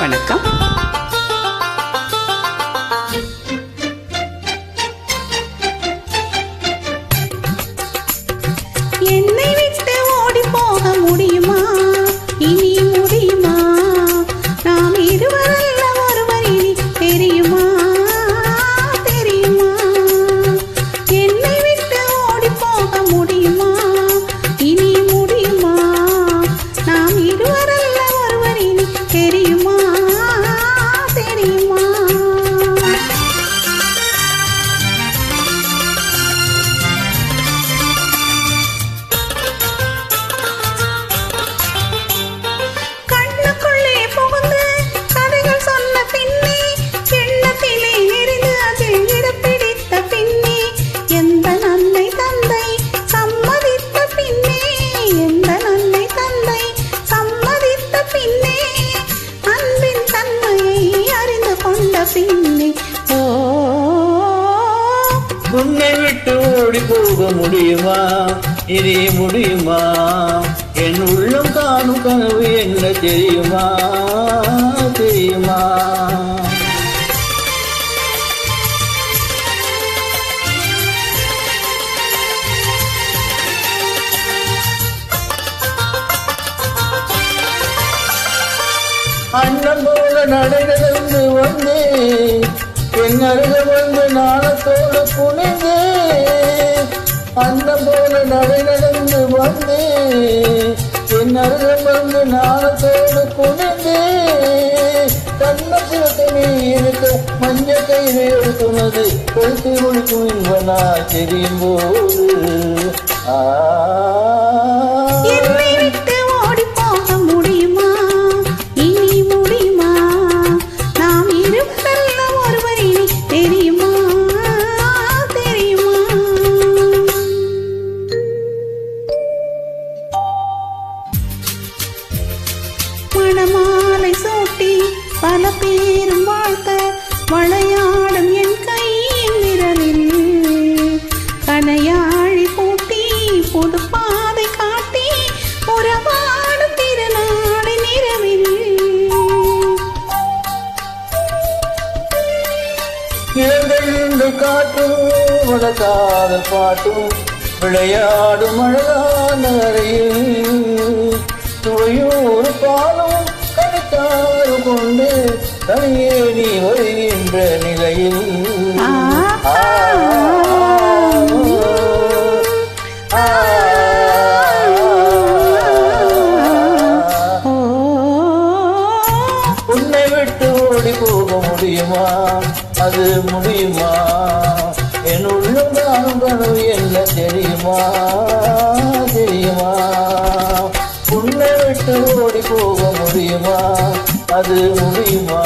வணக்கம். என்னை விட்டு ஓடி போக முடியுமா? இனி முடியுமா? நாம் இருவரல்ல ஒருவர் இனி தெரியுமா? தெரியுமா? என்னை விட்டு ஓடி போக முடியுமா? இனி முடியுமா? நாம் இருவரல்ல ஒருவர் இனி தெரியுமா? தெரியுமா? உன்னை விட்டு ஓடி போக முடியுமா? இனி முடியுமா? என் உள்ளம் காணும் கனவு என்ன தெரியுமா? தெரியுமா? அண்ணன் போல நடையிலிருந்து வந்தேன், என் அருக வந்து நாணத்தோடு புனிந்து. அண்ணன் போல நடை நடந்து வந்தேன், என் அருக வந்து நாணத்தோடு புனிந்து. கண்ணத்தில் துணி இருக்க மஞ்ச கையில் எடுத்துனது கழுத்து ஒழிக்கும் என்பனா தெரியும் போது மணமாலை சூட்டி பல பேரும் வாழ்த்த வளையாடும் என் கையின் விரலில் கனையாழி பூட்டி புது பாதை காட்டி உறவாடும் திருநாளை நிறவில் இழந்த காட்டும் வளர்க்காத பாட்டும் விளையாடும் அழகான அறையில் துவையூர் பாலும் கணித்தாறு கொண்டு தனியே நீ வருகின்ற நிலையில் உன்னை விட்டு ஓடி போக முடியுமா? அது முடியுமா? என் உள்ளம் காணும் கனவு என்ன தெரியுமா? தெரியுமா? உன்னை விட்டு ஓடி போக முடியுமா? அது முடியுமா?